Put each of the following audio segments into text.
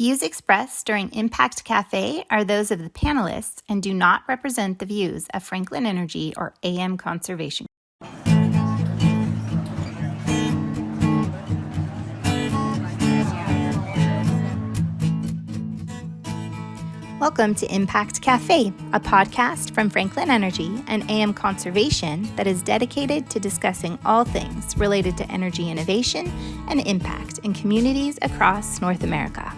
Views expressed during Impact Café are those of the panelists and do not represent the views of Franklin Energy or AM Conservation. Welcome to Impact Café, a podcast from Franklin Energy and AM Conservation that is dedicated to discussing all things related to energy innovation and impact in communities across North America.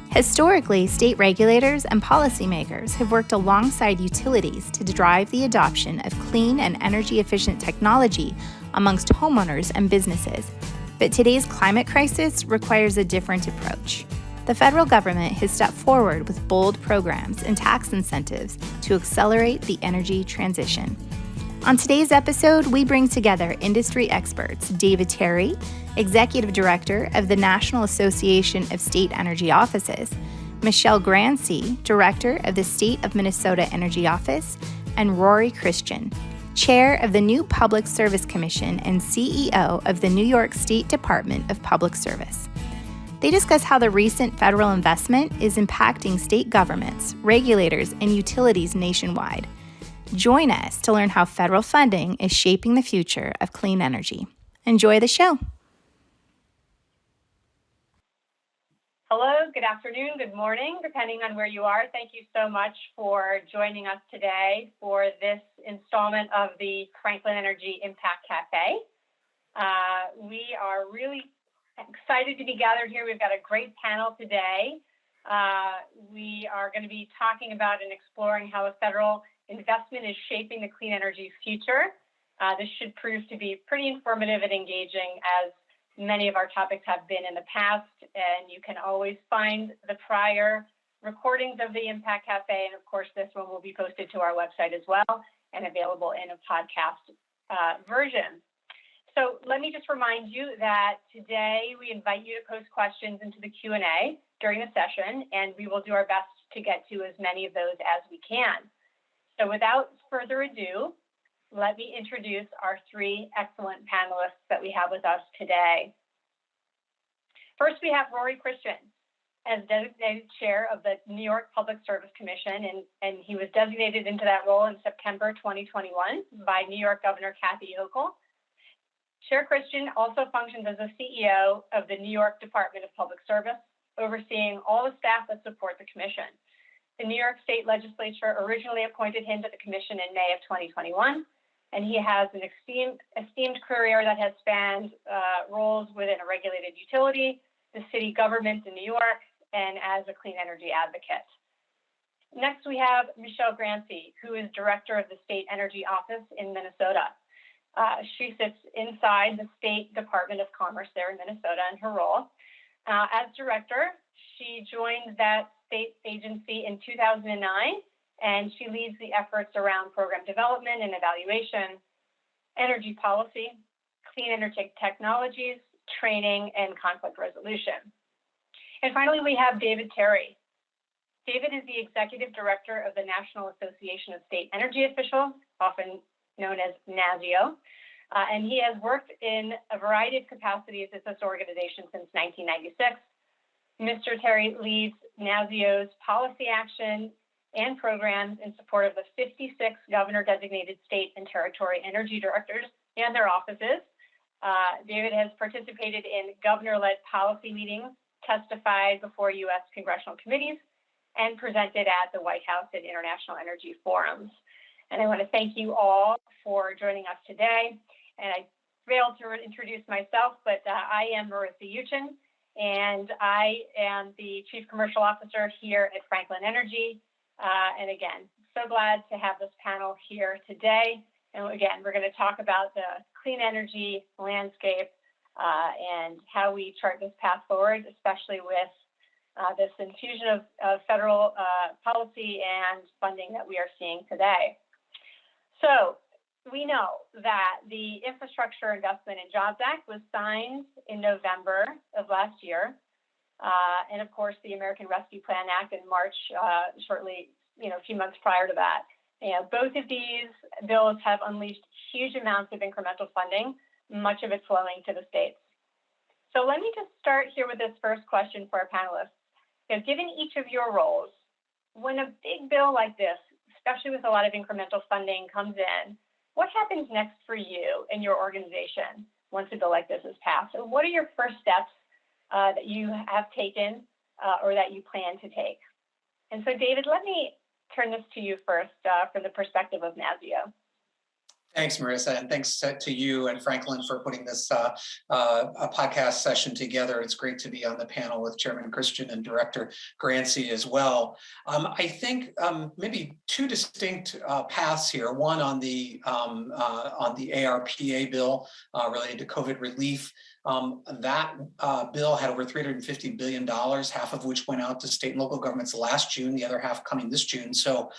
Historically, state regulators and policymakers have worked alongside utilities to drive the adoption of clean and energy-efficient technology amongst homeowners and businesses. But today's climate crisis requires a different approach. The federal government has stepped forward with bold programs and tax incentives to accelerate the energy transition. On today's episode, we bring together industry experts David Terry, Executive Director of the National Association of State Energy Offices, Michelle Grancy, Director of the State of Minnesota Energy Office, and Rory Christian, Chair of the new Public Service Commission and CEO of the New York State Department of Public Service. They discuss how the recent federal investment is impacting state governments, regulators, and utilities nationwide. Join us to learn how federal funding is shaping the future of clean energy. Enjoy the show. Hello, good afternoon, good morning, depending on where you are. Thank you so much for joining us today for this installment of the Franklin Energy Impact Cafe. We are really excited to be gathered here. We've got a great panel today. We are going to be talking about and exploring how a federal investment is shaping the clean energy future. This should prove to be pretty informative and engaging, as many of our topics have been in the past, and you can always find the prior recordings of the Impact Cafe, and of course this one will be posted to our website as well and available in a podcast version. So let me just remind you that today we invite you to post questions into the Q&A during the session, and we will do our best to get to as many of those as we can. So without further ado, let me introduce our three excellent panelists that we have with us today. First, we have Rory Christian, as designated chair of the New York Public Service Commission, and he was designated into that role in September 2021 by New York Governor Kathy Hochul. Chair Christian also functions as the CEO of the New York Department of Public Service, overseeing all the staff that support the commission. The New York State Legislature originally appointed him to the commission in May of 2021, and he has an esteemed career that has spanned roles within a regulated utility, the city government in New York, and as a clean energy advocate. Next, we have Michelle Grancy, who is Director of the State Energy Office in Minnesota. She sits inside the State Department of Commerce there in Minnesota in her role. As director, she joined that state agency in 2009, and she leads the efforts around program development and evaluation, energy policy, clean energy technologies, training, and conflict resolution. And finally, we have David Terry. David is the Executive Director of the National Association of State Energy Officials, often known as NASIO, and he has worked in a variety of capacities at this organization since 1996. Mr. Terry leads NASIO's policy action and programs in support of the 56 governor-designated state and territory energy directors and their offices. David has participated in governor-led policy meetings, testified before U.S. congressional committees, and presented at the White House and international energy forums. And I want to thank you all for joining us today. And I failed to introduce myself, but I am Marissa Yuchin, and I am the Chief Commercial Officer here at Franklin Energy. And again, so glad to have this panel here today. And again, we're going to talk about the clean energy landscape and how we chart this path forward, especially with this infusion of federal policy and funding that we are seeing today. So we know that the Infrastructure Investment and Jobs Act was signed in November of last year. And of course, the American Rescue Plan Act in March, shortly, a few months prior to that. Both of these bills have unleashed huge amounts of incremental funding, much of it flowing to the states. So let me just start here with this first question for our panelists. So given each of your roles, when a big bill like this, especially with a lot of incremental funding, comes in, what happens next for you and your organization once a bill like this is passed? And what are your first steps that you have taken or that you plan to take? And so, David, let me turn this to you first from the perspective of NASIO. Thanks, Marissa, and thanks to you and Franklin for putting this a podcast session together. It's great to be on the panel with Chairman Christian and Director Grancy as well. I think maybe two distinct paths here. One on the ARPA bill related to COVID relief. That bill had over $350 billion, half of which went out to state and local governments last June, the other half coming this June. So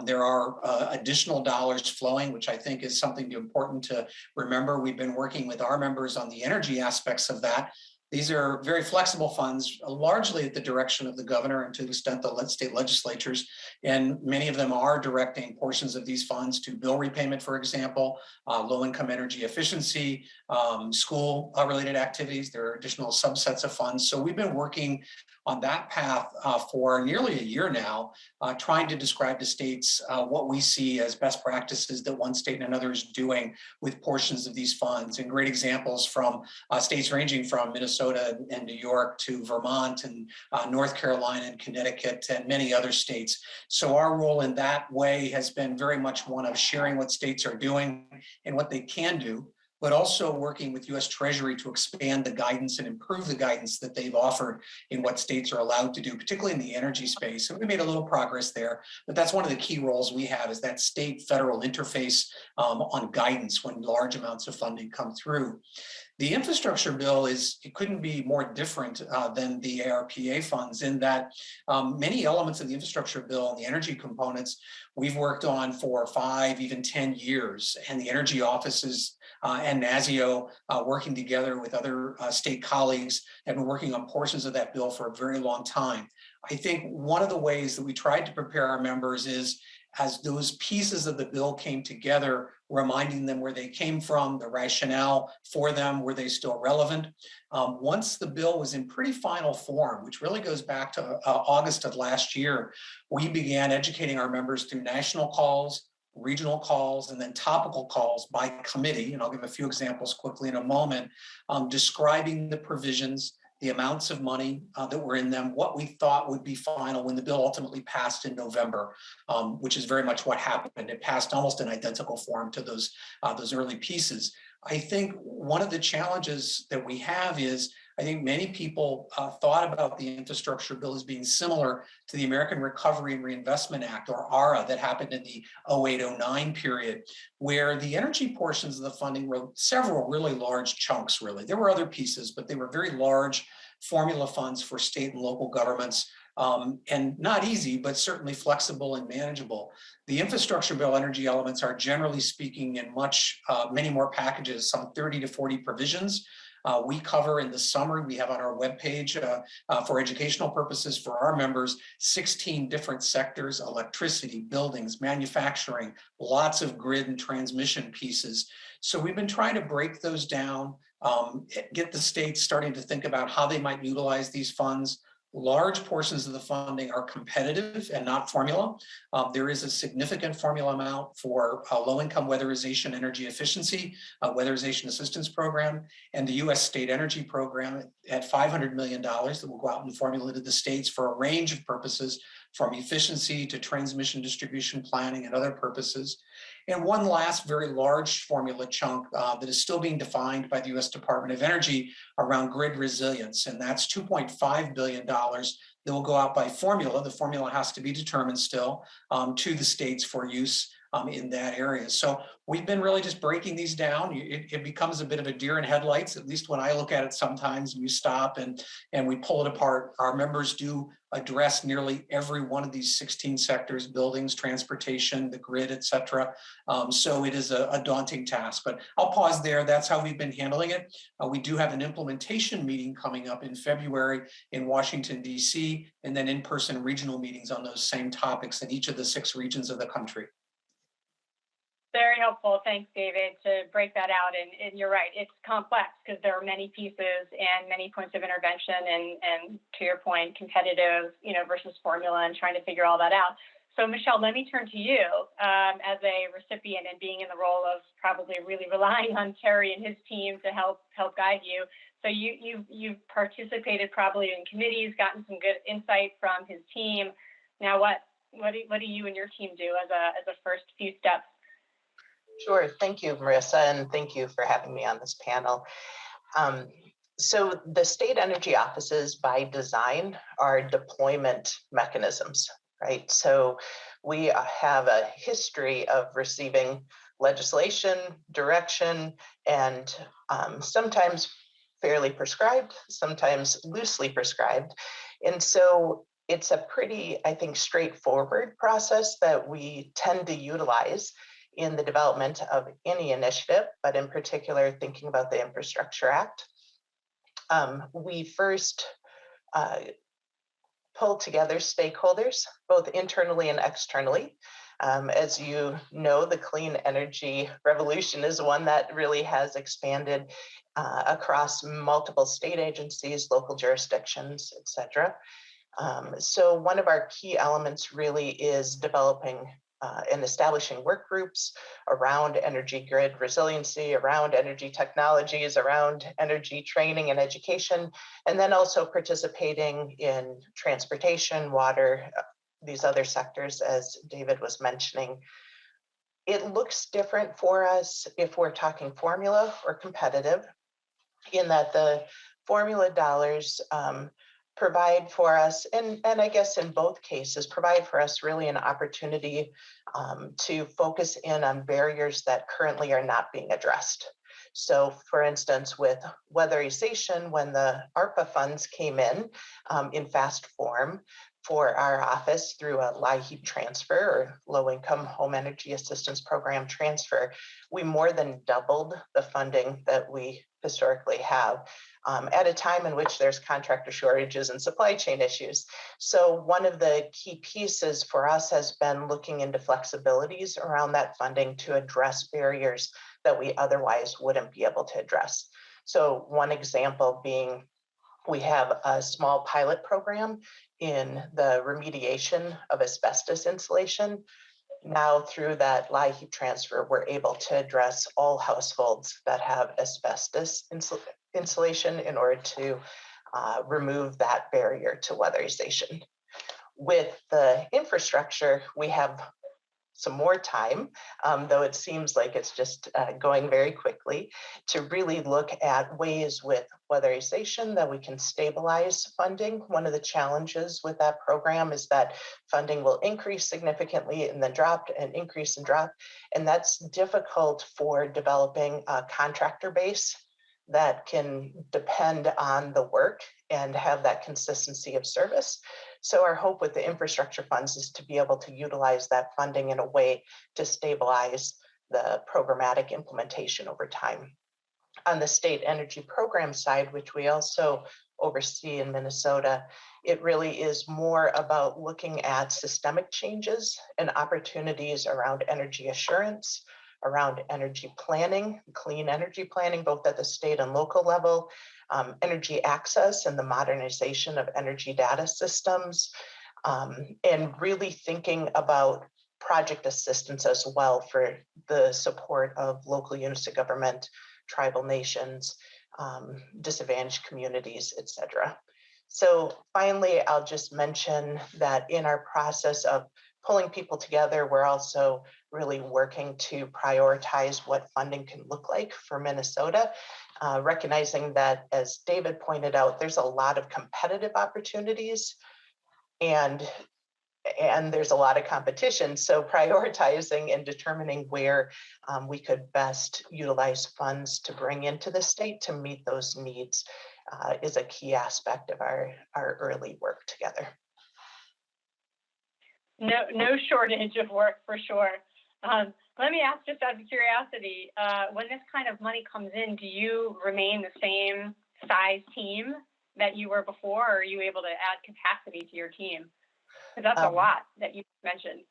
there are additional dollars flowing, which I think is something important to remember. We've been working with our members on the energy aspects of that. These are very flexible funds, largely at the direction of the governor and to the extent the state legislatures. And many of them are directing portions of these funds to bill repayment, for example, low-income energy efficiency, school-related activities. There are additional subsets of funds. So we've been working on that path for nearly a year now, trying to describe to states what we see as best practices that one state and another is doing with portions of these funds. And great examples from states ranging from Minnesota and New York to Vermont and North Carolina and Connecticut and many other states. So our role in that way has been very much one of sharing what states are doing and what they can do, but also working with U.S. Treasury to expand the guidance and improve the guidance that they've offered in what states are allowed to do, particularly in the energy space. And we made a little progress there, but that's one of the key roles we have is that state-federal interface on guidance when large amounts of funding come through. The infrastructure bill it couldn't be more different than the ARPA funds in that many elements of the infrastructure bill and the energy components we've worked on for 5, even 10 years. And the energy offices and NASIO working together with other state colleagues have been working on portions of that bill for a very long time. I think one of the ways that we tried to prepare our members is as those pieces of the bill came together, reminding them where they came from, the rationale for them, were they still relevant? Once the bill was in pretty final form, which really goes back to August of last year, we began educating our members through national calls, regional calls, and then topical calls by committee. And I'll give a few examples quickly in a moment, describing the provisions, the amounts of money that were in them, what we thought would be final when the bill ultimately passed in November, which is very much what happened. It passed almost in identical form to those early pieces. I think one of the challenges that we have is I think many people thought about the infrastructure bill as being similar to the American Recovery and Reinvestment Act, or ARRA, that happened in the 08-09 period, where the energy portions of the funding were several really large chunks, really. There were other pieces, but they were very large formula funds for state and local governments, and not easy, but certainly flexible and manageable. The infrastructure bill energy elements are generally speaking in many more packages, some 30 to 40 provisions. We cover in the summary, we have on our webpage for educational purposes for our members, 16 different sectors: electricity, buildings, manufacturing, lots of grid and transmission pieces. So we've been trying to break those down, get the states starting to think about how they might utilize these funds. Large portions of the funding are competitive and not formula. There is a significant formula amount for low-income weatherization energy efficiency, weatherization assistance program, and the U.S. State Energy Program at $500 million that will go out and formula to the states for a range of purposes, from efficiency to transmission distribution planning and other purposes. And one last very large formula chunk that is still being defined by the U.S. Department of Energy around grid resilience. And that's $2.5 billion that will go out by formula. The formula has to be determined still to the states for use in that area. So we've been really just breaking these down. It becomes a bit of a deer in headlights, at least when I look at it sometimes. We stop and we pull it apart. Our members do address nearly every one of these 16 sectors: buildings, transportation, the grid, et cetera. So it is a daunting task, but I'll pause there. That's how we've been handling it. We do have an implementation meeting coming up in February in Washington, D.C., and then in-person regional meetings on those same topics in each of the 6 regions of the country. Very helpful. Thanks, David, to break that out. And you're right, it's complex because there are many pieces and many points of intervention and to your point, competitive, versus formula and trying to figure all that out. So Michelle, let me turn to you as a recipient and being in the role of probably really relying on Terry and his team to help guide you. So you've participated probably in committees, gotten some good insight from his team. Now, what do you and your team do as a first few steps? Sure. Thank you, Marissa, and thank you for having me on this panel. So the state energy offices by design are deployment mechanisms, right? So we have a history of receiving legislation, direction, and sometimes fairly prescribed, sometimes loosely prescribed. And so it's a pretty, I think, straightforward process that we tend to utilize in the development of any initiative, but in particular, thinking about the Infrastructure Act. We first pull together stakeholders, both internally and externally. As you know, the clean energy revolution is one that really has expanded across multiple state agencies, local jurisdictions, et cetera. So one of our key elements really is developing and establishing work groups around energy grid resiliency, around energy technologies, around energy training and education, and then also participating in transportation, water, these other sectors, as David was mentioning. It looks different for us if we're talking formula or competitive, in that the formula dollars provide for us, and I guess in both cases, provide for us really an opportunity to focus in on barriers that currently are not being addressed. So for instance, with weatherization, when the ARPA funds came in fast form for our office through a LIHEAP transfer or low income home energy assistance program transfer, we more than doubled the funding that we historically have at a time in which there's contractor shortages and supply chain issues. So one of the key pieces for us has been looking into flexibilities around that funding to address barriers that we otherwise wouldn't be able to address. So one example being, we have a small pilot program in the remediation of asbestos insulation. Now through that LIHEAP transfer, we're able to address all households that have asbestos insulation in order to remove that barrier to weatherization. With the infrastructure, we have some more time, though it seems like it's just going very quickly, to really look at ways with weatherization that we can stabilize funding. One of the challenges with that program is that funding will increase significantly and then drop and increase and drop. And that's difficult for developing a contractor base that can depend on the work and have that consistency of service. So our hope with the infrastructure funds is to be able to utilize that funding in a way to stabilize the programmatic implementation over time. On the state energy program side, which we also oversee in Minnesota, it really is more about looking at systemic changes and opportunities around energy assurance, around energy planning, clean energy planning, both at the state and local level, energy access and the modernization of energy data systems, and really thinking about project assistance as well for the support of local units of government, tribal nations, disadvantaged communities, et cetera. So finally, I'll just mention that in our process of pulling people together, we're also really working to prioritize what funding can look like for Minnesota, recognizing that, as David pointed out, there's a lot of competitive opportunities and there's a lot of competition. So prioritizing and determining where we could best utilize funds to bring into the state to meet those needs is a key aspect of our early work together. No shortage of work for sure. Let me ask, just out of curiosity, when this kind of money comes in, do you remain the same size team that you were before, or are you able to add capacity to your team? Because that's a lot that you mentioned.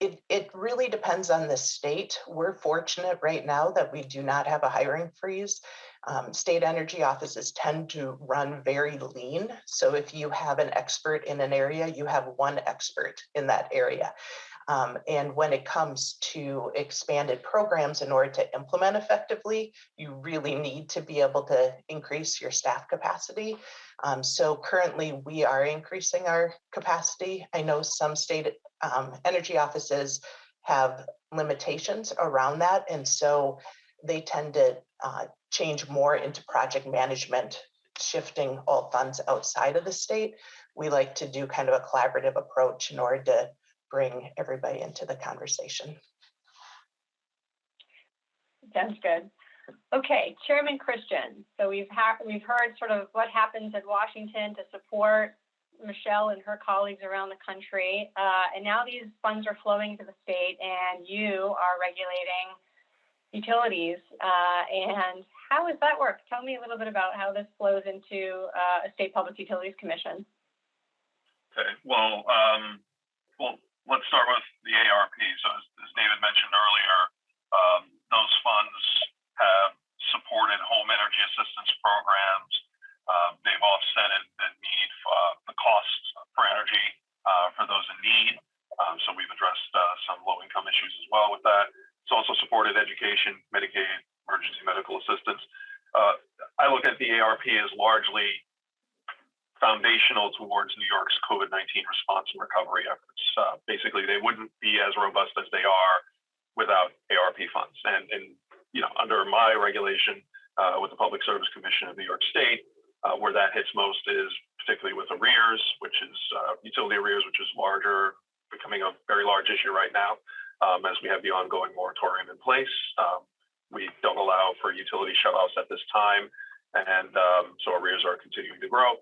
It really depends on the state. We're fortunate right now that we do not have a hiring freeze. State energy offices tend to run very lean. So if you have an expert in an area, you have one expert in that area. And when it comes to expanded programs, in order to implement effectively, you really need to be able to increase your staff capacity. So currently we are increasing our capacity. I know some state energy offices have limitations around that. And so they tend to change more into project management, shifting all funds outside of the state. We like to do kind of a collaborative approach in order to bring everybody into the conversation. Sounds good. Okay, Chairman Christian. So we've heard sort of what happens in Washington to support Michelle and her colleagues around the country, and now these funds are flowing to the state, and you are regulating utilities. And how does that work? Tell me a little bit about how this flows into a state public utilities commission. Okay. Well, let's start with the ARP. So as David mentioned earlier, those funds have supported home energy assistance programs. They've offset the need for the costs for energy for those in need. So we've addressed some low-income issues as well with that. It's also supported education, Medicaid, emergency medical assistance. I look at the ARP as largely foundational towards New York's COVID-19 response and recovery efforts. Basically, they wouldn't be as robust as they are without ARP funds. And under my regulation with the Public Service Commission of New York State, where that hits most is particularly with arrears, which is utility arrears, which is becoming a very large issue right now, as we have the ongoing moratorium in place. We don't allow for utility shutoffs at this time, and so arrears are continuing to grow.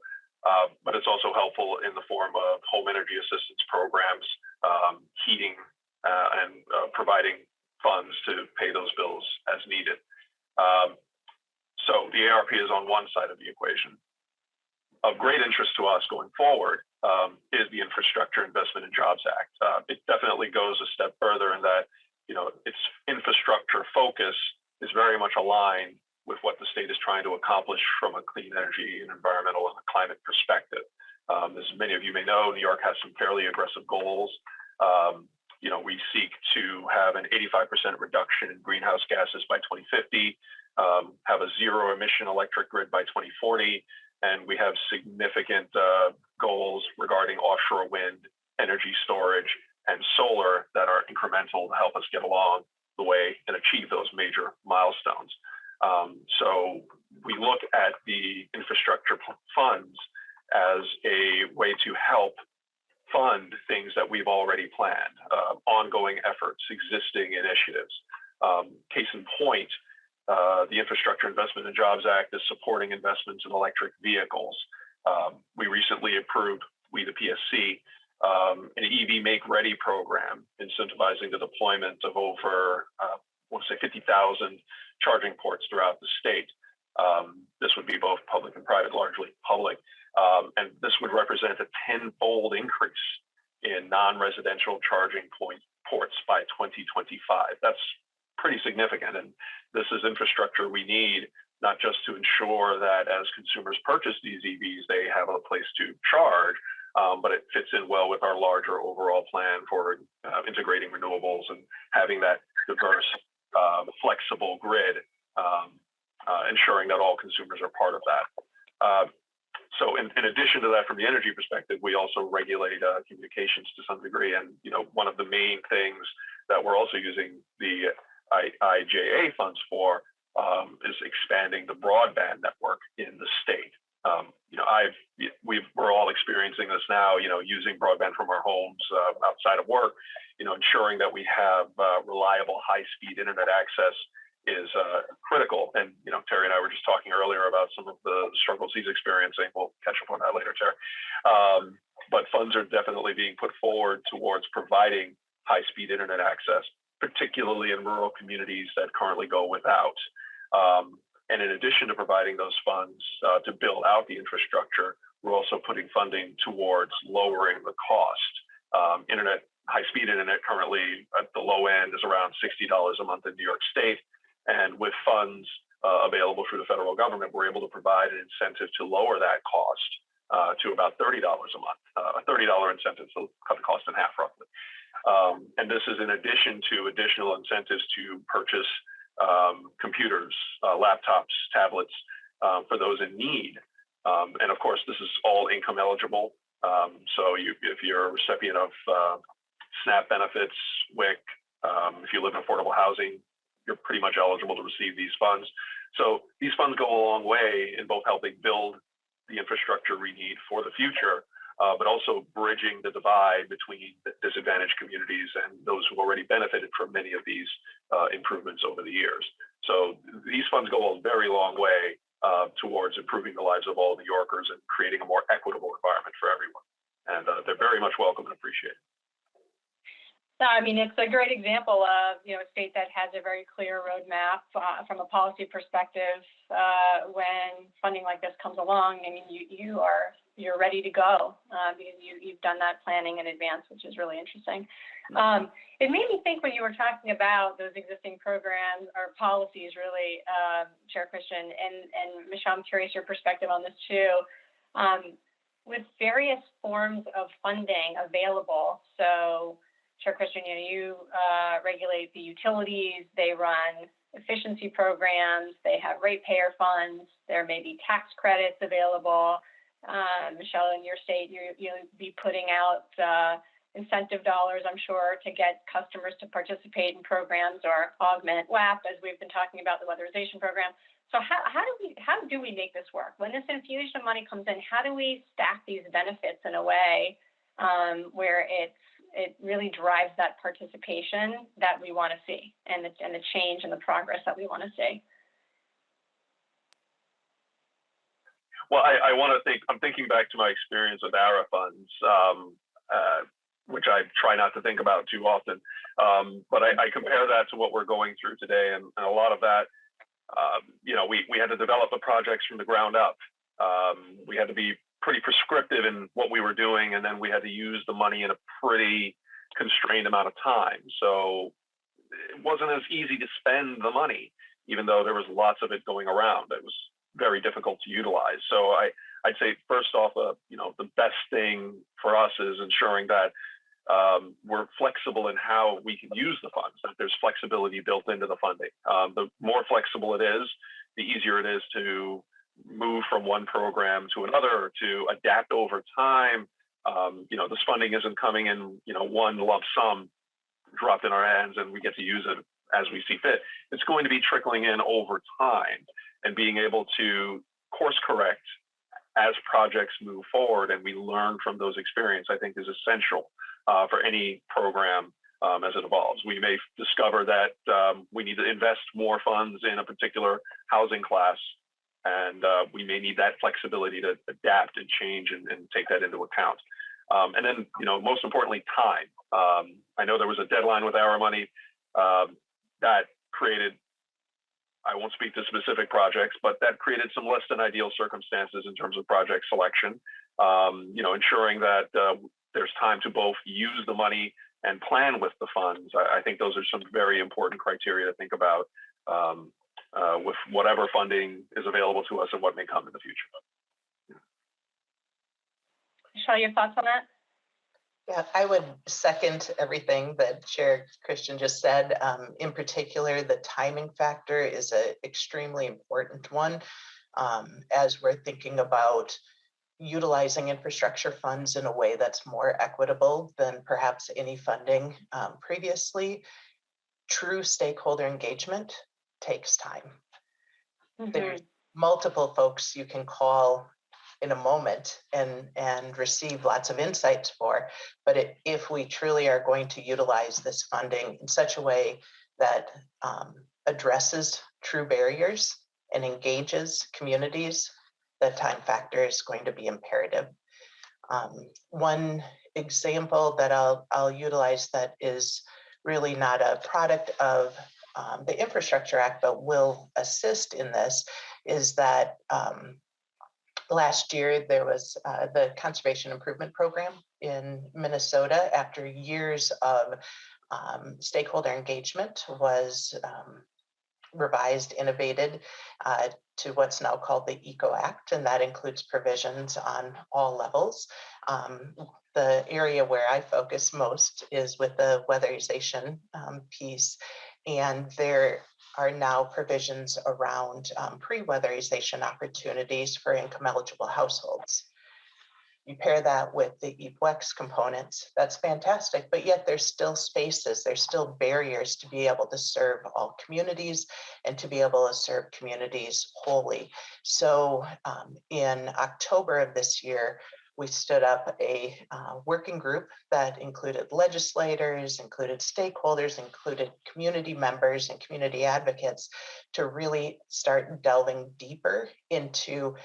But it's also helpful in the form of home energy assistance programs, heating, and providing funds to pay those bills as needed. So the ARP is on one side of the equation. Of great interest to us going forward is the Infrastructure Investment and Jobs Act. It definitely goes a step further in that, its infrastructure focus is very much aligned with what the state is trying to accomplish from a clean energy and environmental and climate perspective. As many of you may know, New York has some fairly aggressive goals. We seek to have an 85% reduction in greenhouse gases by 2050, have a zero emission electric grid by 2040, and we have significant goals regarding offshore wind, energy storage, and solar that are incremental to help us get along the way and achieve those major milestones. So we look at the infrastructure funds as a way to help fund things that we've already planned, ongoing efforts, existing initiatives. Case in point, the Infrastructure Investment and Jobs Act is supporting investments in electric vehicles. We recently approved, we the PSC, an EV Make Ready program, incentivizing the deployment of over, 50,000 charging ports throughout the state. This would be both public and private, largely public. And this would represent a 10-fold increase in non-residential charging ports by 2025. That's pretty significant. And this is infrastructure we need, not just to ensure that as consumers purchase these EVs, they have a place to charge, but it fits in well with our larger overall plan for integrating renewables and having that diverse, flexible grid, ensuring that all consumers are part of that. So in addition to that, from the energy perspective, we also regulate communications to some degree. And one of the main things that we're also using the IIJA funds for is expanding the broadband network in the state. We're all experiencing this now, using broadband from our homes outside of work, ensuring that we have reliable high-speed internet access is critical. And, Terry and I were just talking earlier about some of the struggles he's experiencing. We'll catch up on that later, Terry. But funds are definitely being put forward towards providing high-speed internet access, particularly in rural communities that currently go without. And in addition to providing those funds to build out the infrastructure, we're also putting funding towards lowering the cost. Internet high-speed internet currently at the low end is around $60 a month in New York State. And with funds available through the federal government, we're able to provide an incentive to lower that cost to about $30 a month, a $30 incentive to cut the cost in half roughly. And this is in addition to additional incentives to purchase computers, laptops, tablets for those in need. And of course, this is all income eligible. So if you're a recipient of SNAP benefits, WIC, if you live in affordable housing, you're pretty much eligible to receive these funds. So these funds go a long way in both helping build the infrastructure we need for the future, but also bridging the divide between disadvantaged communities and those who already benefited from many of these improvements over the years. So these funds go a very long way towards improving the lives of all New Yorkers and creating a more equitable environment for everyone. And they're very much welcome and appreciated. No, I mean, it's a great example of, a state that has a very clear roadmap from a policy perspective. When funding like this comes along, I mean, you're ready to go because you've done that planning in advance, which is really interesting. It made me think when you were talking about those existing programs or policies, really, Chair Christian and Michelle, I'm curious your perspective on this too. With various forms of funding available, so Chair Christian, you regulate the utilities, they run efficiency programs, they have ratepayer funds, there may be tax credits available. Michelle, in your state, you'll be putting out incentive dollars, I'm sure, to get customers to participate in programs or augment WAP, as we've been talking about the weatherization program. So how do we make this work? When this infusion of money comes in, how do we stack these benefits in a way where it really drives that participation that we want to see and the change and the progress that we want to see? Well, I want to I'm thinking back to my experience with ARA funds, which I try not to think about too often. But I compare that to what we're going through today. And a lot of that, we had to develop the projects from the ground up. We had to be pretty prescriptive in what we were doing, and then we had to use the money in a pretty constrained amount of time. So it wasn't as easy to spend the money, even though there was lots of it going around. It was very difficult to utilize. So I'd say first off, the best thing for us is ensuring that we're flexible in how we can use the funds, that there's flexibility built into the funding. The more flexible it is, the easier it is to move from one program to another, to adapt over time. This funding isn't coming in, one lump sum dropped in our hands and we get to use it as we see fit. It's going to be trickling in over time, and being able to course correct as projects move forward and we learn from those experiences, I think is essential for any program as it evolves. We may discover that we need to invest more funds in a particular housing class, and we may need that flexibility to adapt and change and take that into account. And then, most importantly, time. I know there was a deadline with our money that created, I won't speak to specific projects, but that created some less than ideal circumstances in terms of project selection. Ensuring that there's time to both use the money and plan with the funds. I think those are some very important criteria to think about with whatever funding is available to us and what may come in the future. Michelle, your thoughts on that? Yeah, I would second everything that Chair Christian just said. In particular, the timing factor is an extremely important one as we're thinking about utilizing infrastructure funds in a way that's more equitable than perhaps any funding previously. True stakeholder engagement takes time. Mm-hmm. There's multiple folks you can call in a moment and receive lots of insights for, but if we truly are going to utilize this funding in such a way that addresses true barriers and engages communities, the time factor is going to be imperative. One example that I'll utilize that is really not a product of the Infrastructure Act, but will assist in this, is that Last year, there was the Conservation Improvement Program in Minnesota. After years of stakeholder engagement, was revised, innovated to what's now called the ECO Act, and that includes provisions on all levels. The area where I focus most is with the weatherization piece, and there are now provisions around pre-weatherization opportunities for income-eligible households. You pair that with the EPWEX components, that's fantastic, but yet there's still spaces, there's still barriers to be able to serve all communities and to be able to serve communities wholly. So in October of this year, we stood up a working group that included legislators, included stakeholders, included community members and community advocates to really start delving deeper into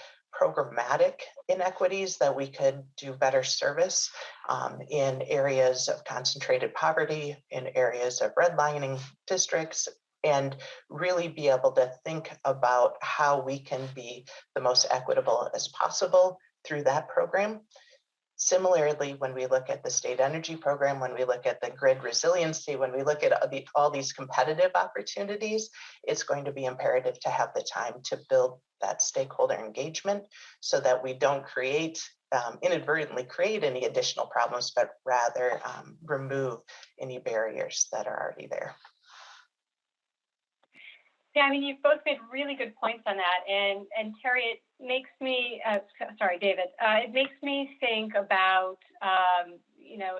programmatic inequities that we could do better service in areas of concentrated poverty, in areas of redlining districts, and really be able to think about how we can be the most equitable as possible through that program. Similarly, when we look at the state energy program, when we look at the grid resiliency, when we look at all these competitive opportunities, it's going to be imperative to have the time to build that stakeholder engagement so that we don't inadvertently create any additional problems, but rather remove any barriers that are already there. Yeah, I mean, you've both made really good points on that. And Terry, it makes me, David, it makes me think about,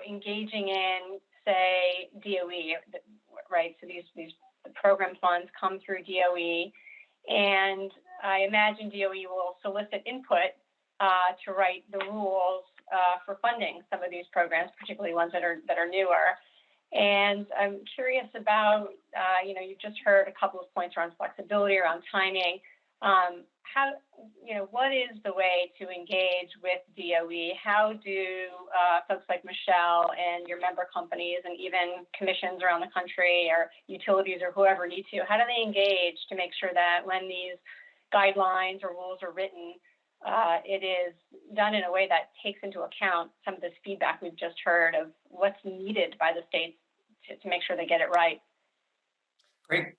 engaging in, say, DOE, right? So these program funds come through DOE, and I imagine DOE will solicit input to write the rules for funding some of these programs, particularly ones that are newer. And I'm curious about, you've just heard a couple of points around flexibility, around timing. What is the way to engage with DOE? How do folks like Michelle and your member companies and even commissions around the country or utilities or whoever need to, how do they engage to make sure that when these guidelines or rules are written, it is done in a way that takes into account some of this feedback we've just heard of what's needed by the states to make sure they get it right?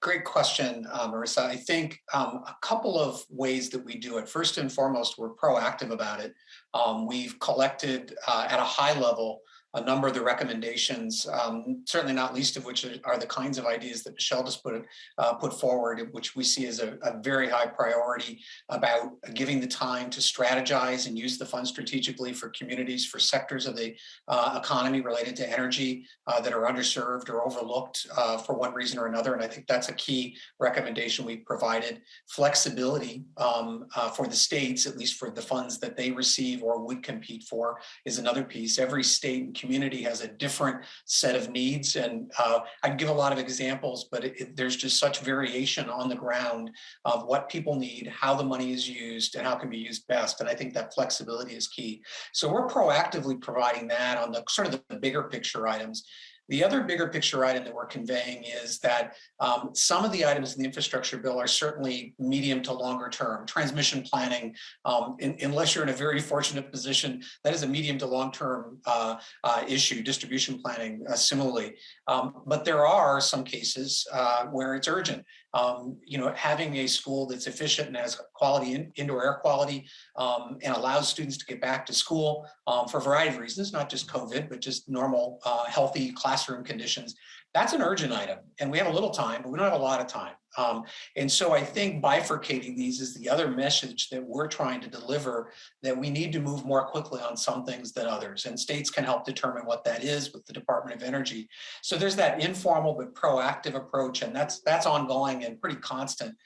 Great question, Marissa. I think a couple of ways that we do it. First and foremost, we're proactive about it. We've collected at a high level a number of the recommendations, certainly not least of which are the kinds of ideas that Michelle just put forward, which we see as a very high priority about giving the time to strategize and use the funds strategically for communities, for sectors of the economy related to energy that are underserved or overlooked for one reason or another. And I think that's a key recommendation we've provided. Flexibility for the states, at least for the funds that they receive or would compete for, is another piece. Every state and community has a different set of needs, and I can give a lot of examples, but there's just such variation on the ground of what people need, how the money is used, and how it can be used best. And I think that flexibility is key. So we're proactively providing that on the sort of the bigger picture items. The other bigger picture item that we're conveying is that some of the items in the infrastructure bill are certainly medium to longer term. Transmission planning, unless you're in a very fortunate position, that is a medium to long term issue. Distribution planning, similarly. But there are some cases where it's urgent. Having a school that's efficient and has quality indoor air quality and allows students to get back to school for a variety of reasons, not just COVID, but just normal healthy classroom conditions. That's an urgent item, and we have a little time, but we don't have a lot of time. And so I think bifurcating these is the other message that we're trying to deliver, that we need to move more quickly on some things than others, and states can help determine what that is with the Department of Energy. So there's that informal but proactive approach, and that's ongoing and pretty constant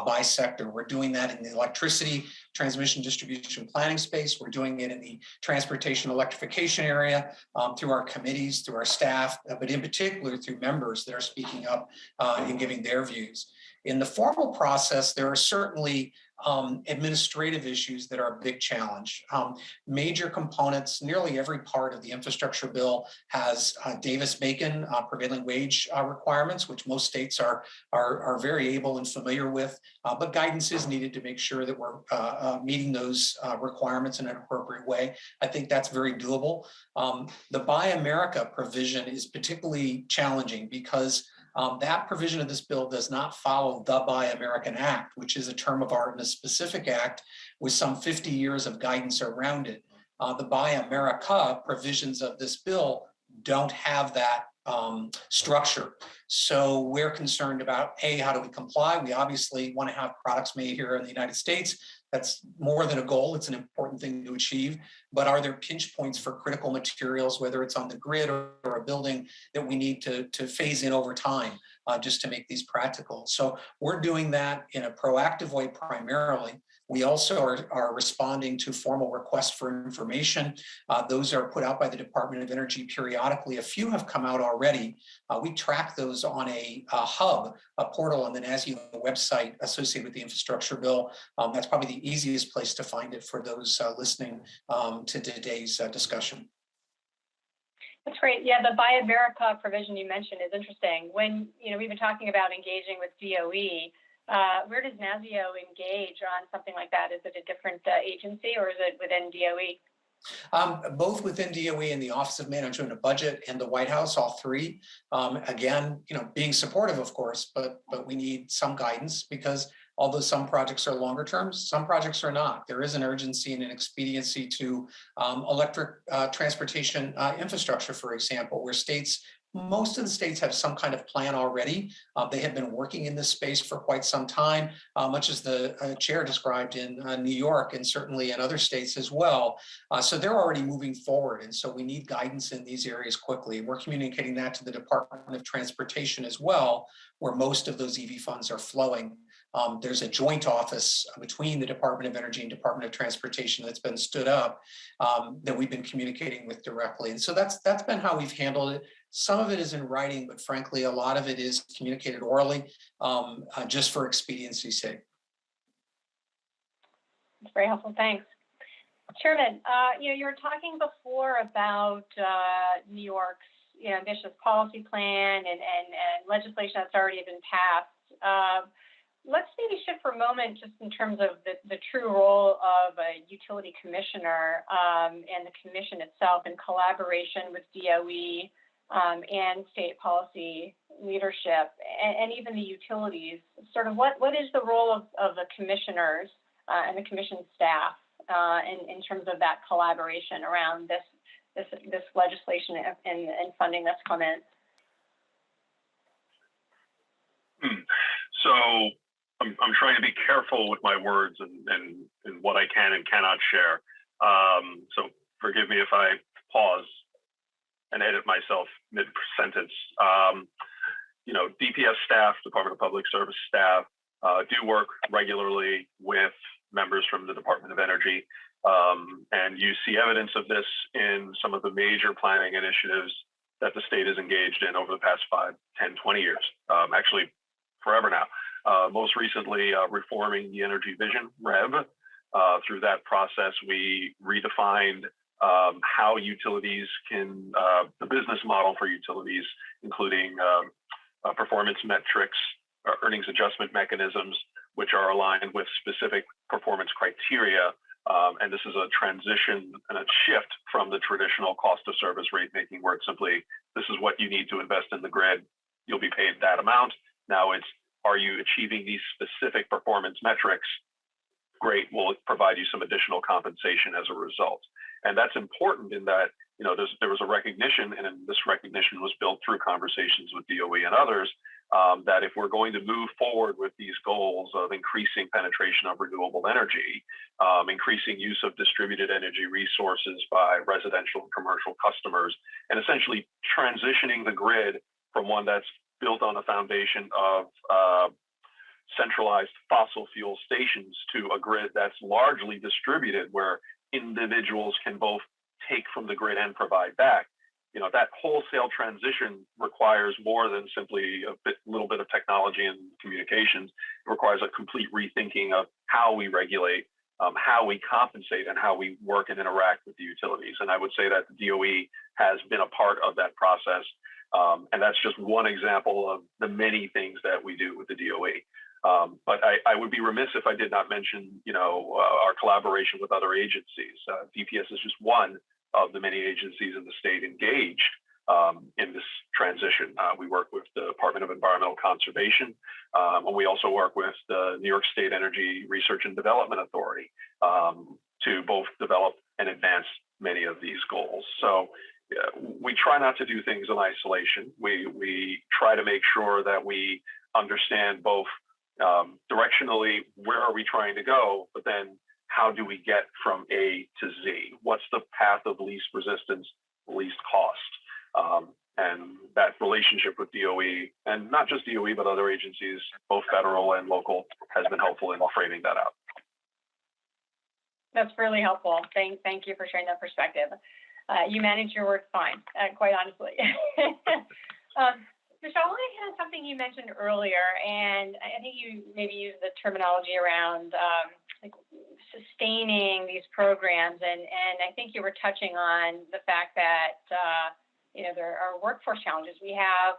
by sector. We're doing that in the electricity transmission distribution planning space. We're doing it in the transportation electrification area through our committees, through our staff, but in particular through members that are speaking up and giving their views. In the formal process, there are certainly administrative issues that are a big challenge. Major components, nearly every part of the infrastructure bill has Davis-Bacon prevailing wage requirements, which most states are very able and familiar with, but guidance is needed to make sure that we're meeting those requirements in an appropriate way. I think that's very doable. The Buy America provision is particularly challenging because that provision of this bill does not follow the Buy American Act, which is a term of art in a specific act with some 50 years of guidance around it. The Buy America provisions of this bill don't have that structure. So we're concerned about, A, how do we comply? We obviously want to have products made here in the United States. That's more than a goal. It's an important thing to achieve. But are there pinch points for critical materials, whether it's on the grid or a building, that we need to phase in over time just to make these practical? So we're doing that in a proactive way primarily. We also are responding to formal requests for information. Those are put out by the Department of Energy periodically. A few have come out already. We track those on a hub, a portal on the NASI website associated with the infrastructure bill. That's probably the easiest place to find it for those listening to today's discussion. That's great. Yeah, the Buy America provision you mentioned is interesting. When we've been talking about engaging with DOE, where does NASIO engage on something like that? Is it a different agency or is it within DOE? Both within DOE and the Office of Management and Budget and the White House, all three. Again, being supportive, of course, but we need some guidance because although some projects are longer term, some projects are not. There is an urgency and an expediency to electric transportation infrastructure, for example, where most of the states have some kind of plan already. They have been working in this space for quite some time, much as the chair described in New York and certainly in other states as well. So they're already moving forward. And so we need guidance in these areas quickly. We're communicating that to the Department of Transportation as well, where most of those EV funds are flowing. There's a joint office between the Department of Energy and Department of Transportation that's been stood up that we've been communicating with directly. And so that's been how we've handled it. Some of it is in writing, but frankly, a lot of it is communicated orally just for expediency's sake. That's very helpful. Thanks. Chairman, you were talking before about New York's ambitious policy plan and legislation that's already been passed. Let's maybe shift for a moment just in terms of the true role of a utility commissioner and the commission itself in collaboration with DOE and state policy leadership and even the utilities. Sort of what is the role of the commissioners and the commission staff in terms of that collaboration around this legislation and funding that's come in? So I'm trying to be careful with my words and what I can and cannot share. So forgive me if I pause and edit myself mid-sentence. DPS staff, Department of Public Service staff, do work regularly with members from the Department of Energy. And you see evidence of this in some of the major planning initiatives that the state is engaged in over the past 5, 10, 20 years, actually forever now. Most recently, reforming the Energy Vision, REV. Through that process, we redefined how utilities can, the business model for utilities, including performance metrics, earnings adjustment mechanisms, which are aligned with specific performance criteria. And this is a transition and a shift from the traditional cost of service rate making, where it's simply, this is what you need to invest in the grid, you'll be paid that amount. Now it's, are you achieving these specific performance metrics? Great, we'll provide you some additional compensation as a result. And that's important in that, there was a recognition, and this recognition was built through conversations with DOE and others, that if we're going to move forward with these goals of increasing penetration of renewable energy, increasing use of distributed energy resources by residential and commercial customers, and essentially transitioning the grid from one that's built on a foundation of centralized fossil fuel stations to a grid that's largely distributed, where individuals can both take from the grid and provide back, that wholesale transition requires more than simply little bit of technology and communications. It requires a complete rethinking of how we regulate, how we compensate, and how we work and interact with the utilities. And I would say that the DOE has been a part of that process. And that's just one example of the many things that we do with the DOE. But I would be remiss if I did not mention, our collaboration with other agencies. DPS is just one of the many agencies in the state engaged in this transition. We work with the Department of Environmental Conservation, and we also work with the New York State Energy Research and Development Authority to both develop and advance many of these goals. So we try not to do things in isolation. We try to make sure that we understand both directionally, where are we trying to go, but then how do we get from A to Z? What's the path of least resistance, least cost? And that relationship with DOE, and not just DOE, but other agencies, both federal and local, has been helpful in framing that out. That's really helpful. Thank you for sharing that perspective. You manage your work fine, quite honestly. Michelle, I had something you mentioned earlier, and I think you maybe used the terminology around like sustaining these programs, and I think you were touching on the fact that there are workforce challenges. We have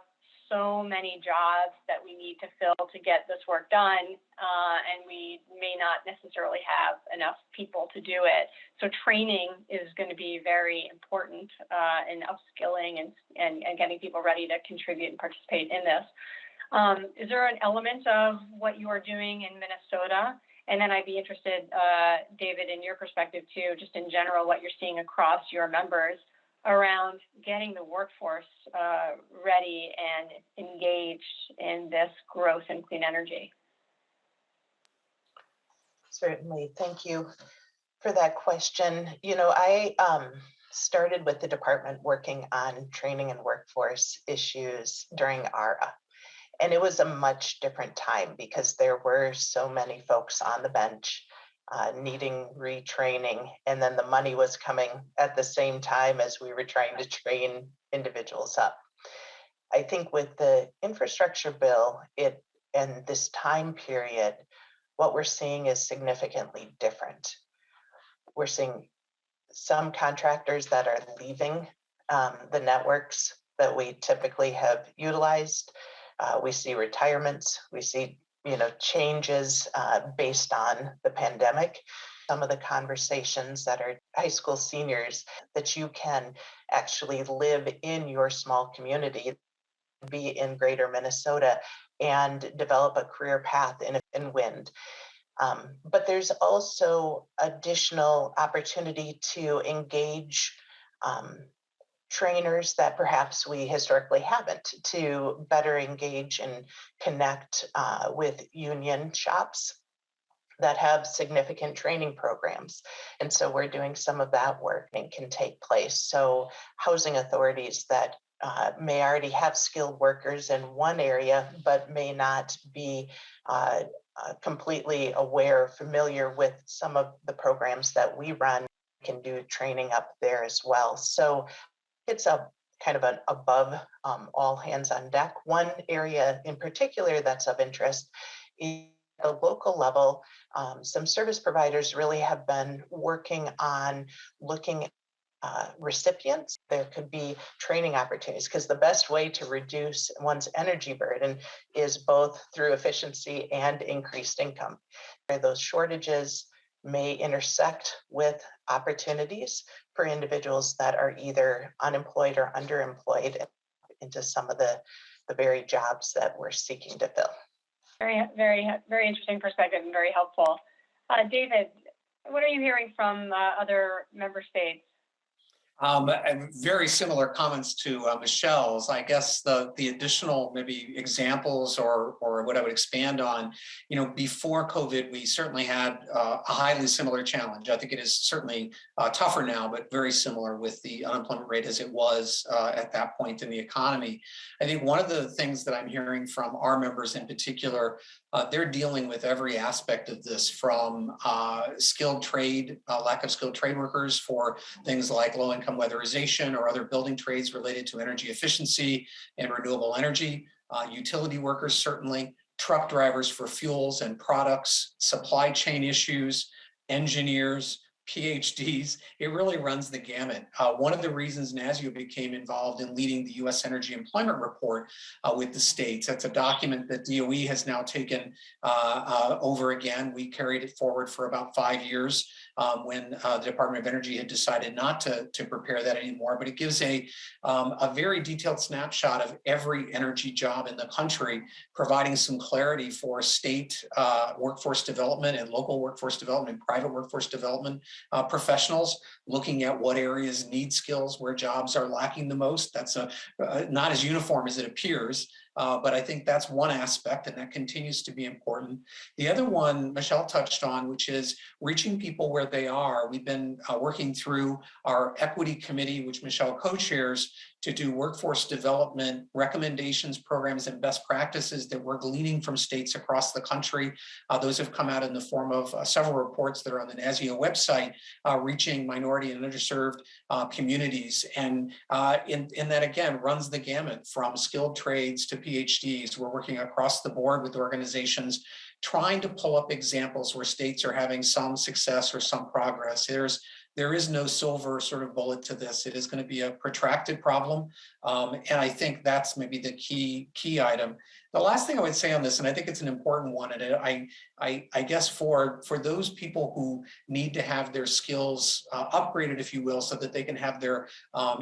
so many jobs that we need to fill to get this work done, and we may not necessarily have enough people to do it. So training is going to be very important in upskilling and getting people ready to contribute and participate in this. Is there an element of what you are doing in Minnesota? And then I'd be interested, David, in your perspective too, just in general, what you're seeing across your members around getting the workforce ready and engaged in this growth in clean energy. Certainly, thank you for that question. I started with the department working on training and workforce issues during ARA. And it was a much different time because there were so many folks on the bench needing retraining, and then the money was coming at the same time as we were trying to train individuals up. I think with the infrastructure bill, and this time period, what we're seeing is significantly different. We're seeing some contractors that are leaving the networks that we typically have utilized. We see retirements, we see changes based on the pandemic. Some of the conversations that are high school seniors, that you can actually live in your small community, be in greater Minnesota, and develop a career path in wind. But there's also additional opportunity to engage trainers that perhaps we historically haven't, to better engage and connect with union shops that have significant training programs. And so we're doing some of that work and can take place. So housing authorities that may already have skilled workers in one area, but may not be completely aware, familiar with some of the programs that we run, can do training up there as well. So it's a kind of an above all hands on deck. One area in particular that's of interest is at the local level. Some service providers really have been working on looking at recipients. There could be training opportunities, because the best way to reduce one's energy burden is both through efficiency and increased income. Those shortages may intersect with opportunities for individuals that are either unemployed or underemployed into some of the very jobs that we're seeking to fill. Very, very, very interesting perspective and very helpful. David, what are you hearing from other member states? Very similar comments to Michelle's. I guess the additional maybe examples or what I would expand on, before COVID, we certainly had a highly similar challenge. I think it is certainly tougher now, but very similar with the unemployment rate as it was at that point in the economy. I think one of the things that I'm hearing from our members in particular, they're dealing with every aspect of this, from skilled trade, lack of skilled trade workers for things like low-income low-income weatherization or other building trades related to energy efficiency and renewable energy, utility workers certainly, truck drivers for fuels and products, supply chain issues, engineers, PhDs. It really runs the gamut. One of the reasons NASEO became involved in leading the U.S. Energy Employment Report with the states. That's a document that DOE has now taken over again. We carried it forward for about 5 years when the Department of Energy had decided not to prepare that anymore. But it gives a very detailed snapshot of every energy job in the country, providing some clarity for state workforce development and local workforce development, private workforce development professionals, looking at what areas need skills, where jobs are lacking the most. That's not as uniform as it appears, but I think that's one aspect, and that continues to be important. The other one Michelle touched on, which is reaching people where they are. We've been working through our equity committee, which Michelle co-chairs, to do workforce development recommendations, programs, and best practices that we're gleaning from states across the country. Those have come out in the form of several reports that are on the NASEO website, reaching minority and underserved communities. And that, again, runs the gamut from skilled trades to PhDs. We're working across the board with organizations, trying to pull up examples where states are having some success or some progress. There is no silver sort of bullet to this. It is going to be a protracted problem. And I think that's maybe the key item. The last thing I would say on this, and I think it's an important one, and I guess for those people who need to have their skills upgraded, if you will, so that they can have their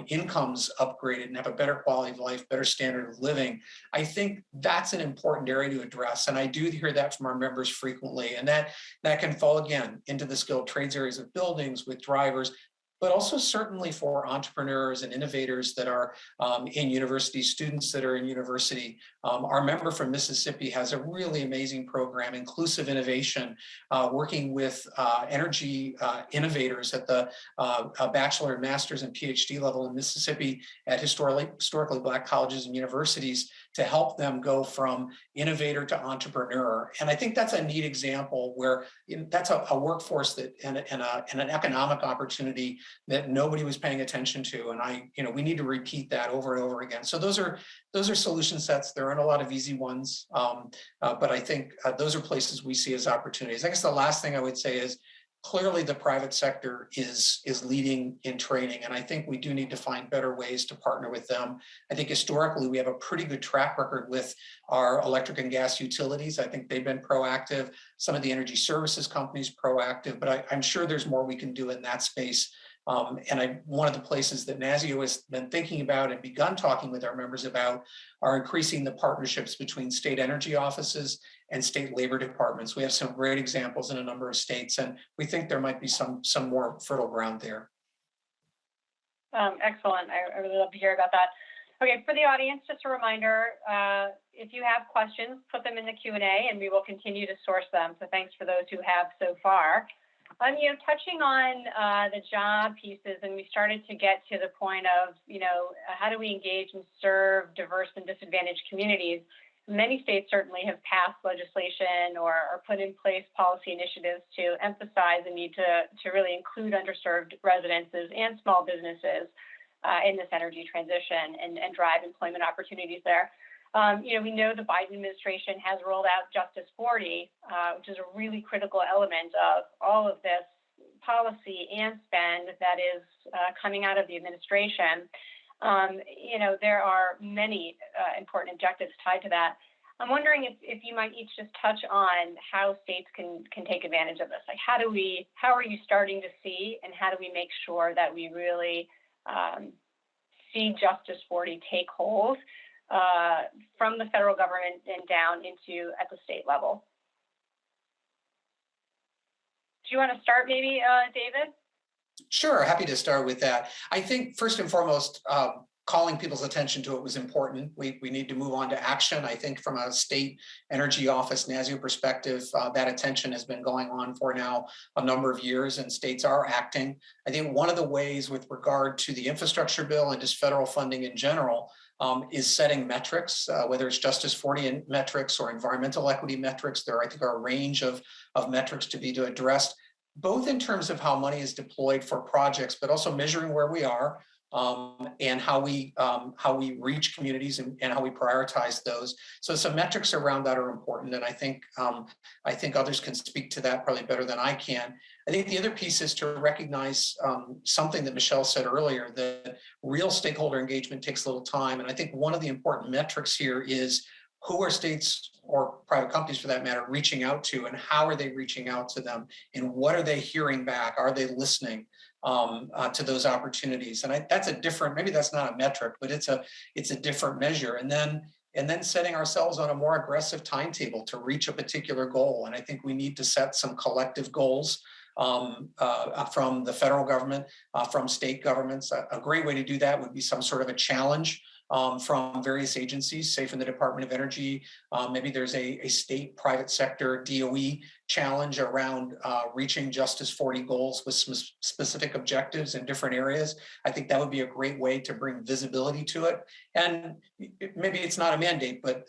incomes upgraded and have a better quality of life, better standard of living, I think that's an important area to address. And I do hear that from our members frequently. And that can fall, again, into the skilled trades areas of buildings with drivers, but also certainly for entrepreneurs and innovators that are in university, students that are in university. Our member from Mississippi has a really amazing program, Inclusive Innovation, working with energy innovators at the bachelor, master's, and PhD level in Mississippi at historically Black colleges and universities to help them go from innovator to entrepreneur. And I think that's a neat example where that's a workforce that and an economic opportunity that nobody was paying attention to. And we need to repeat that over and over again. So those are solution sets. There aren't a lot of easy ones, but I think those are places we see as opportunities. I guess the last thing I would say is clearly the private sector is leading in training, and I think we do need to find better ways to partner with them. I think historically we have a pretty good track record with our electric and gas utilities. I think they've been proactive. Some of the energy services companies proactive, but I'm sure there's more we can do in that space. And one of the places that NASEO has been thinking about and begun talking with our members about are increasing the partnerships between state energy offices and state labor departments. We have some great examples in a number of states, and we think there might be some more fertile ground there. Excellent. I really love to hear about that. Okay, for the audience, just a reminder, if you have questions, put them in the Q&A and we will continue to source them. So thanks for those who have so far. Touching on the job pieces, and we started to get to the point of, how do we engage and serve diverse and disadvantaged communities? Many states certainly have passed legislation or put in place policy initiatives to emphasize the need to really include underserved residences and small businesses in this energy transition and drive employment opportunities there. We know the Biden administration has rolled out Justice 40, which is a really critical element of all of this policy and spend that is coming out of the administration. There are many important objectives tied to that. I'm wondering if you might each just touch on how states can take advantage of this. Like, how are you starting to see, and how do we make sure that we really see Justice 40 take hold from the federal government and down into at the state level? Do you want to start maybe, David? Sure, happy to start with that. I think first and foremost, calling people's attention to it was important. We need to move on to action. I think from a state energy office, NASEO perspective, that attention has been going on for now a number of years, and states are acting. I think one of the ways with regard to the infrastructure bill and just federal funding in general is setting metrics, whether it's Justice 40 metrics or environmental equity metrics. There, I think, are a range of metrics to be addressed. both in terms of how money is deployed for projects, but also measuring where we are, and how we reach communities and how we prioritize those. So some metrics around that are important, and I think others can speak to that probably better than I can. I think the other piece is to recognize something that Michelle said earlier, that real stakeholder engagement takes a little time, and I think one of the important metrics here is who are states or private companies for that matter reaching out to, and how are they reaching out to them, and what are they hearing back? Are they listening to those opportunities? And that's a different, maybe that's not a metric, but it's a different measure. And then setting ourselves on a more aggressive timetable to reach a particular goal. And I think we need to set some collective goals from the federal government, from state governments. A great way to do that would be some sort of a challenge from various agencies, say from the Department of Energy. Maybe there's a state private sector DOE challenge around reaching Justice 40 goals with some specific objectives in different areas. I think that would be a great way to bring visibility to it. And maybe it's not a mandate, but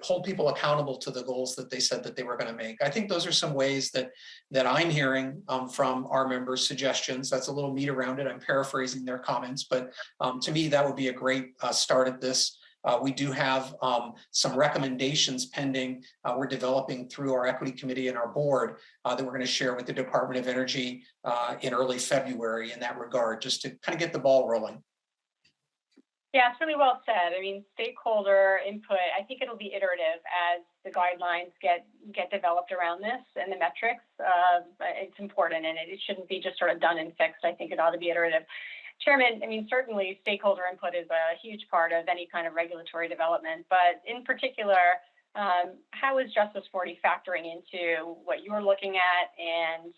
hold people accountable to the goals that they said that they were going to make. I think those are some ways that I'm hearing from our members' suggestions. That's a little meat around it. I'm paraphrasing their comments, but to me, that would be a great start at this. We do have some recommendations pending. We're developing through our equity committee and our board that we're going to share with the Department of Energy in early February in that regard, just to kind of get the ball rolling. Yeah, it's really well said. I mean, stakeholder input, I think it'll be iterative as the guidelines get developed around this and the metrics. It's important, and it shouldn't be just sort of done and fixed. I think it ought to be iterative. Chairman, I mean, certainly stakeholder input is a huge part of any kind of regulatory development, but in particular, how is Justice 40 factoring into what you're looking at, and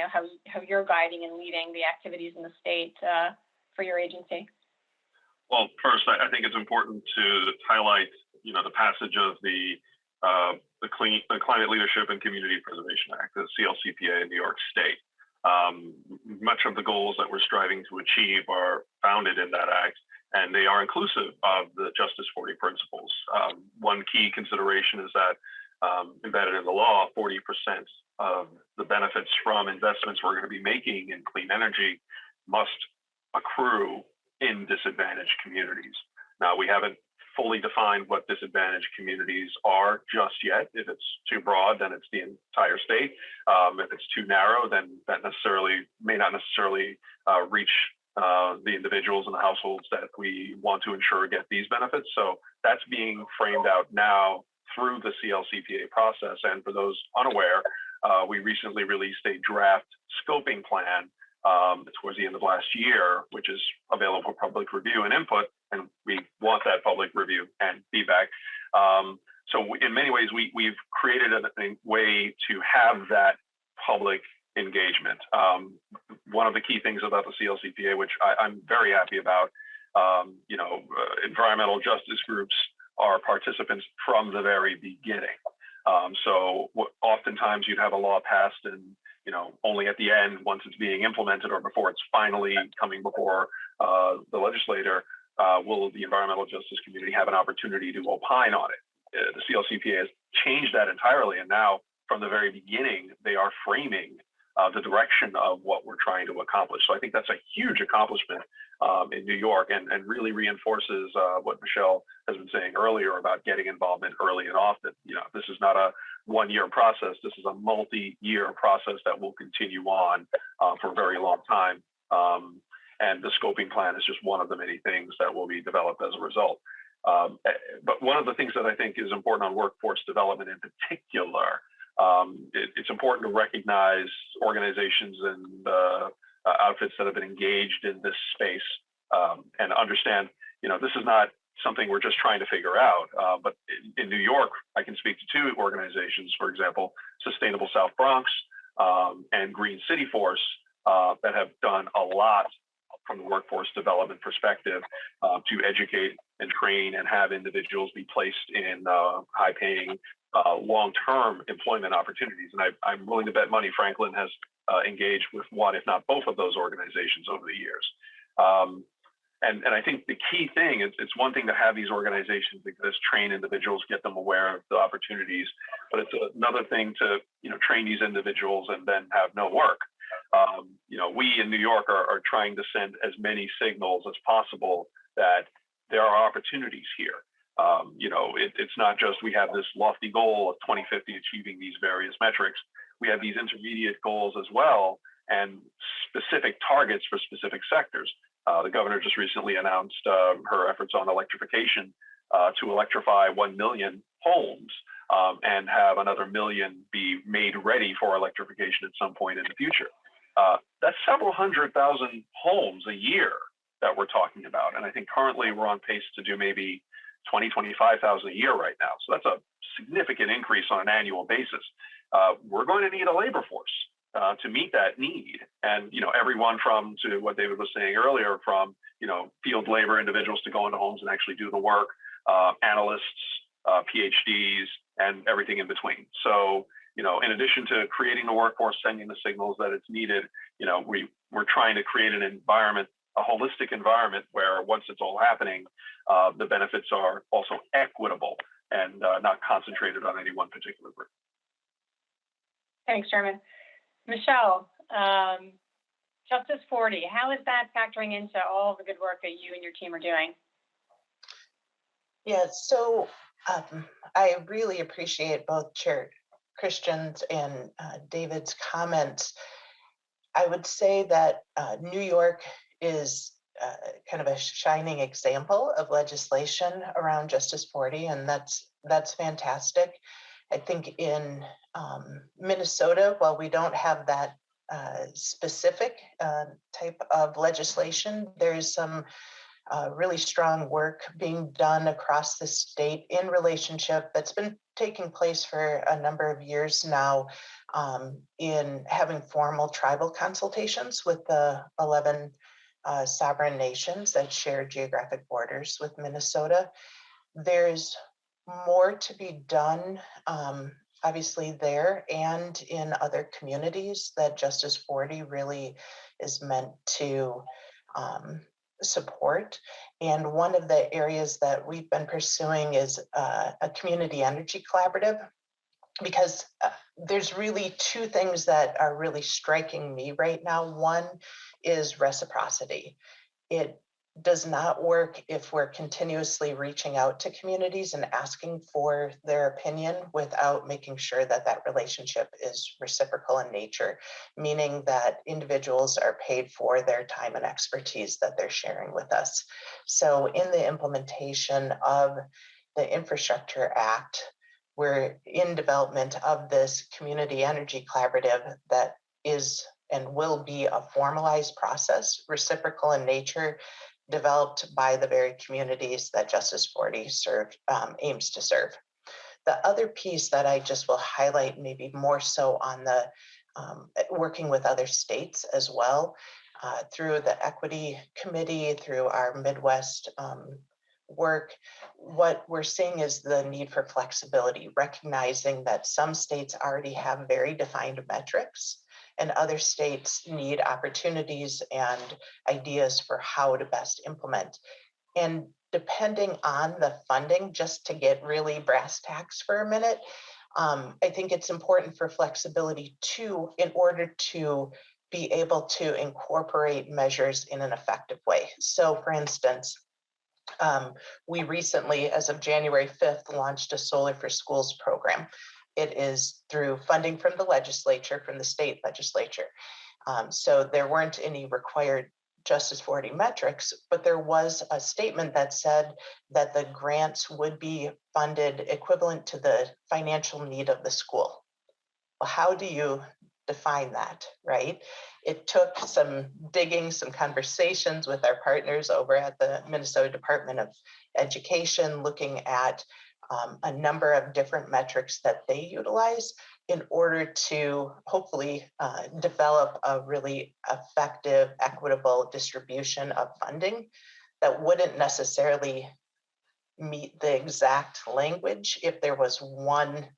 how you're guiding and leading the activities in the state for your agency? Well, first, I think it's important to highlight, the passage of the Climate Leadership and Community Preservation Act, the CLCPA in New York State. Much of the goals that we're striving to achieve are founded in that act, and they are inclusive of the Justice 40 principles. One key consideration is that embedded in the law, 40% of the benefits from investments we're going to be making in clean energy must accrue in disadvantaged communities. Now, we haven't fully defined what disadvantaged communities are just yet. If it's too broad, then it's the entire state. If it's too narrow, then that may not necessarily reach the individuals and the households that we want to ensure get these benefits. So that's being framed out now through the CLCPA process. And for those unaware, we recently released a draft scoping plan towards the end of last year, which is available for public review and input, and we want that public review and feedback. So in many ways, we've created a way to have that public engagement. One of the key things about the CLCPA, which I'm very happy about, environmental justice groups are participants from the very beginning. So oftentimes you'd have a law passed and only at the end, once it's being implemented or before it's finally coming before the legislator, will the environmental justice community have an opportunity to opine on it. The CLCPA has changed that entirely, and now from the very beginning, they are framing the direction of what we're trying to accomplish. So I think that's a huge accomplishment in New York, and really reinforces what Michelle has been saying earlier about getting involvement early and often. This is not a one-year process. This is a multi-year process that will continue on for a very long time. And the scoping plan is just one of the many things that will be developed as a result. But one of the things that I think is important on workforce development in particular, it's important to recognize organizations and outfits that have been engaged in this space and understand, this is not something we're just trying to figure out. But in New York, I can speak to two organizations, for example, Sustainable South Bronx and Green City Force, that have done a lot from the workforce development perspective to educate and train and have individuals be placed in high-paying, long-term employment opportunities. And I'm willing to bet money Franklin has engaged with one, if not both of those organizations over the years. And I think the key thing is, it's one thing to have these organizations exist, train individuals, get them aware of the opportunities, but it's another thing to, train these individuals and then have no work. We in New York are trying to send as many signals as possible that there are opportunities here. It's not just we have this lofty goal of 2050 achieving these various metrics. We have these intermediate goals as well, and specific targets for specific sectors. The governor just recently announced her efforts on electrification to electrify 1 million homes and have another million be made ready for electrification at some point in the future. That's several 100,000 homes a year that we're talking about. And I think currently we're on pace to do maybe 25,000 a year right now. So that's a significant increase on an annual basis. We're going to need a labor force to meet that need. And, everyone from, to what David was saying earlier, from, field labor individuals to go into homes and actually do the work, analysts, PhDs, and everything in between. So, in addition to creating the workforce, sending the signals that it's needed, we're trying to create an environment, a holistic environment where once it's all happening, the benefits are also equitable and not concentrated on any one particular group. Thanks, Sherman. Michelle, Justice 40, how is that factoring into all the good work that you and your team are doing? Yeah, so I really appreciate both Chair Christian's and David's comments. I would say that New York is kind of a shining example of legislation around Justice 40, and that's fantastic. I think in Minnesota, while we don't have that specific type of legislation, there is some really strong work being done across the state in relationship that's been taking place for a number of years now, in having formal tribal consultations with the 11 sovereign nations that share geographic borders with Minnesota. There's more to be done, obviously there and in other communities that Justice 40 really is meant to support. And one of the areas that we've been pursuing is a community energy collaborative, because there's really two things that are really striking me right now. One is reciprocity. It does not work if we're continuously reaching out to communities and asking for their opinion without making sure that that relationship is reciprocal in nature, meaning that individuals are paid for their time and expertise that they're sharing with us. So in the implementation of the Infrastructure Act, we're in development of this community energy collaborative that is and will be a formalized process, reciprocal in nature, developed by the very communities that Justice 40 aims to serve. The other piece that I just will highlight, maybe more so on the working with other states as well, through the Equity Committee, through our Midwest work, what we're seeing is the need for flexibility, recognizing that some states already have very defined metrics and other states need opportunities and ideas for how to best implement. And depending on the funding, just to get really brass tacks for a minute, I think it's important for flexibility too, in order to be able to incorporate measures in an effective way. So for instance, we recently, as of January 5th, launched a Solar for Schools program. It is through funding from the legislature, from the state legislature. So there weren't any required Justice 40 metrics, but there was a statement that said that the grants would be funded equivalent to the financial need of the school. Well, how do you define that, right? It took some digging, some conversations with our partners over at the Minnesota Department of Education, looking at a number of different metrics that they utilize in order to hopefully develop a really effective, equitable distribution of funding that wouldn't necessarily meet the exact language if there was one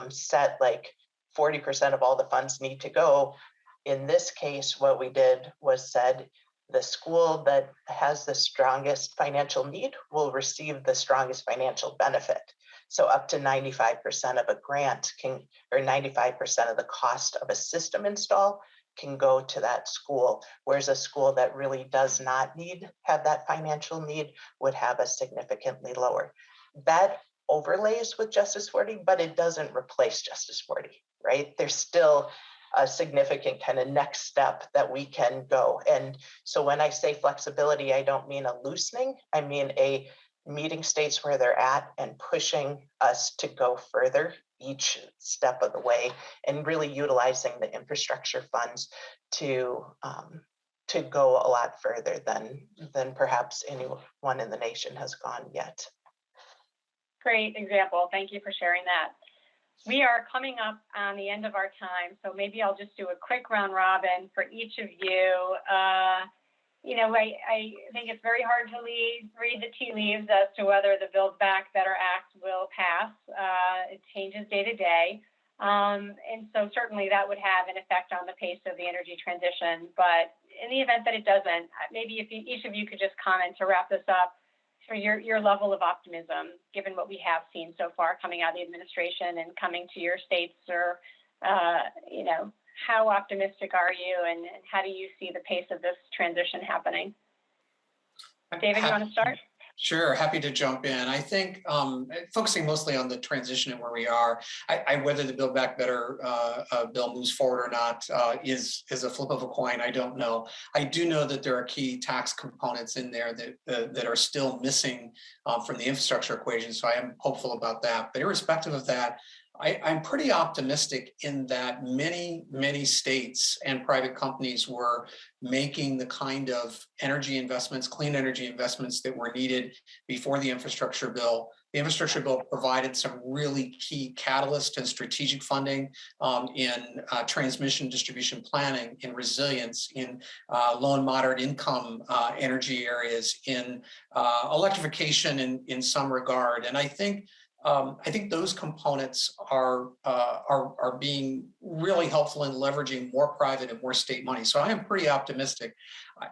set, like 40% of all the funds need to go. In this case, what we did was said, The school that has the strongest financial need will receive the strongest financial benefit. So up to 95% of a grant can, or 95% of the cost of a system install can go to that school, whereas a school that really does not have that financial need would have a significantly lower. That overlays with Justice 40, but it doesn't replace Justice 40, right? There's still a significant kind of next step that we can go. And so when I say flexibility, I don't mean a loosening, I mean a meeting states where they're at and pushing us to go further each step of the way, and really utilizing the infrastructure funds to go a lot further than perhaps anyone in the nation has gone yet. Great example. Thank you for sharing that. We are coming up on the end of our time, so maybe I'll just do a quick round robin for each of you. I think it's very hard to read the tea leaves as to whether the Build Back Better Act will pass. It changes day to day. And so certainly that would have an effect on the pace of the energy transition. But in the event that it doesn't, maybe if each of you could just comment to wrap this up for your level of optimism, given what we have seen so far coming out of the administration and coming to your states, or, how optimistic are you, and how do you see the pace of this transition happening? David, you want to start? Sure, happy to jump in. I think focusing mostly on the transition and where we are, whether the Build Back Better bill moves forward or not is a flip of a coin. I don't know. I do know that there are key tax components in there that are still missing from the infrastructure equation. So I am hopeful about that. But irrespective of that, I'm pretty optimistic in that many states and private companies were making the kind of energy investments, clean energy investments that were needed before the infrastructure bill. The infrastructure bill provided some really key catalyst and strategic funding in transmission distribution planning, in resilience, in low and moderate income energy areas, in electrification in some regard. And I think those components are being really helpful in leveraging more private and more state money. So I am pretty optimistic.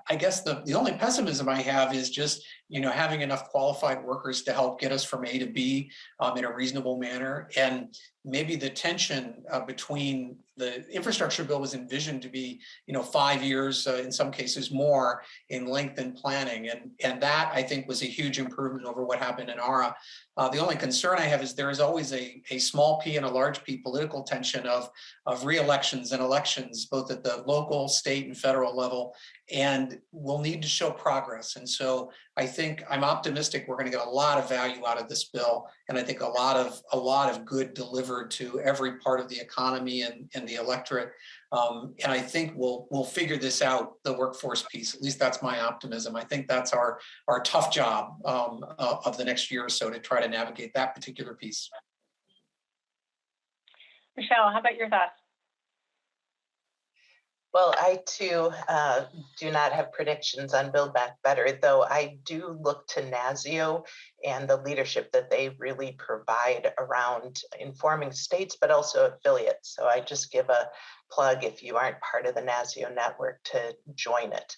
I guess the only pessimism I have is just having enough qualified workers to help get us from A to B in a reasonable manner. And maybe the tension between the infrastructure bill was envisioned to be 5 years, in some cases more, in length and planning. And that, I think, was a huge improvement over what happened in ARA. The only concern I have is there is always a small p and a large p political tension of re-elections and elections, both at the local, state, and federal level, and we'll need to show progress. And so I think I'm optimistic we're going to get a lot of value out of this bill, and I think a lot of good delivered to every part of the economy and the electorate. And I think we'll figure this out, the workforce piece. At least that's my optimism. I think that's our tough job of the next year or so, to try to navigate that particular piece. Michelle, how about your thoughts? Well, I too do not have predictions on Build Back Better, though I do look to NASIO and the leadership that they really provide around informing states, but also affiliates. So I just give a plug, if you aren't part of the NASIO network, to join it.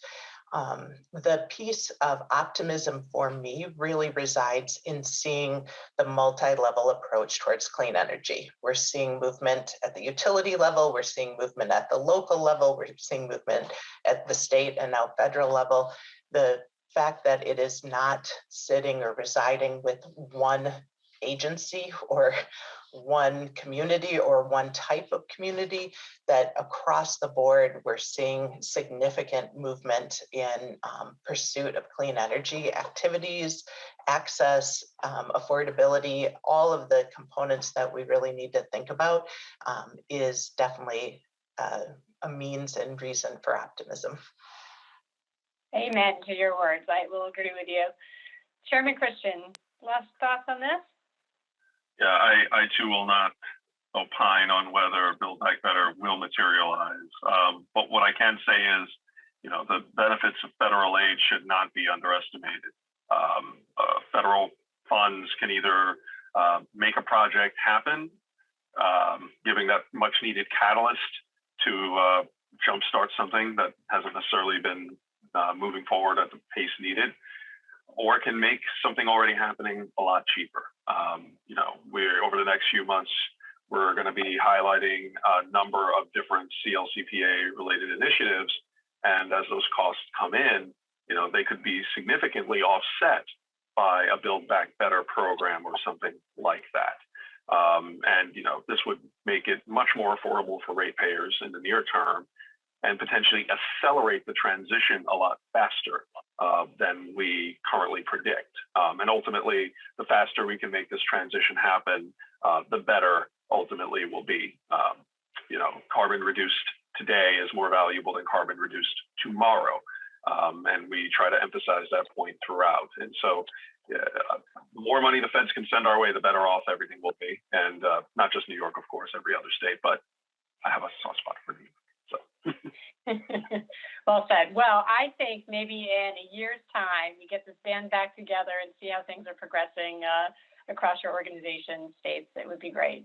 The piece of optimism for me really resides in seeing the multi-level approach towards clean energy. We're seeing movement at the utility level, we're seeing movement at the local level, we're seeing movement at the state and now federal level. The fact that it is not sitting or residing with one agency or one community or one type of community, that across the board we're seeing significant movement in pursuit of clean energy activities, access, affordability, all of the components that we really need to think about, is definitely a means and reason for optimism. Amen to your words. I will agree with you. Chairman Christian, last thoughts on this? Yeah, I too will not opine on whether Build Back Better will materialize. But what I can say is, the benefits of federal aid should not be underestimated. Federal funds can either make a project happen, giving that much needed catalyst to jumpstart something that hasn't necessarily been moving forward at the pace needed, or can make something already happening a lot cheaper. We're over the next few months, we're going to be highlighting a number of different CLCPA related initiatives. And as those costs come in, they could be significantly offset by a Build Back Better program or something like that. This would make it much more affordable for ratepayers in the near term and potentially accelerate the transition a lot faster than we currently predict. And ultimately, the faster we can make this transition happen, the better ultimately will be. Carbon reduced today is more valuable than carbon reduced tomorrow. And we try to emphasize that point throughout. And so the more money the feds can send our way, the better off everything will be. And not just New York, of course, every other state, but I have a soft spot for New York. So. Well said. Well, I think maybe in a year's time, you get this band back together and see how things are progressing across your organization states. It would be great.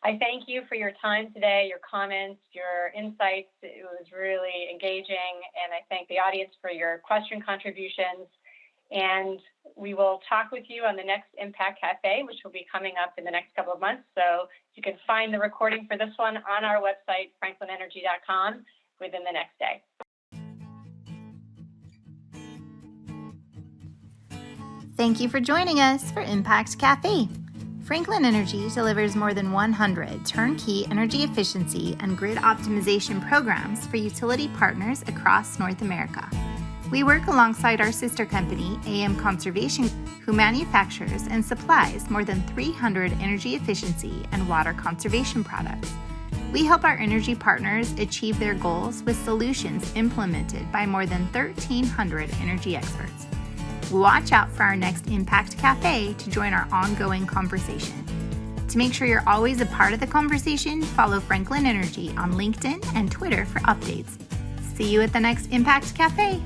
I thank you for your time today, your comments, your insights. It was really engaging. And I thank the audience for your question contributions. And we will talk with you on the next Impact Cafe, which will be coming up in the next couple of months. So you can find the recording for this one on our website, franklinenergy.com, within the next day. Thank you for joining us for Impact Cafe. Franklin Energy delivers more than 100 turnkey energy efficiency and grid optimization programs for utility partners across North America. We work alongside our sister company, AM Conservation, who manufactures and supplies more than 300 energy efficiency and water conservation products. We help our energy partners achieve their goals with solutions implemented by more than 1,300 energy experts. Watch out for our next Impact Cafe to join our ongoing conversation. To make sure you're always a part of the conversation, follow Franklin Energy on LinkedIn and Twitter for updates. See you at the next Impact Cafe.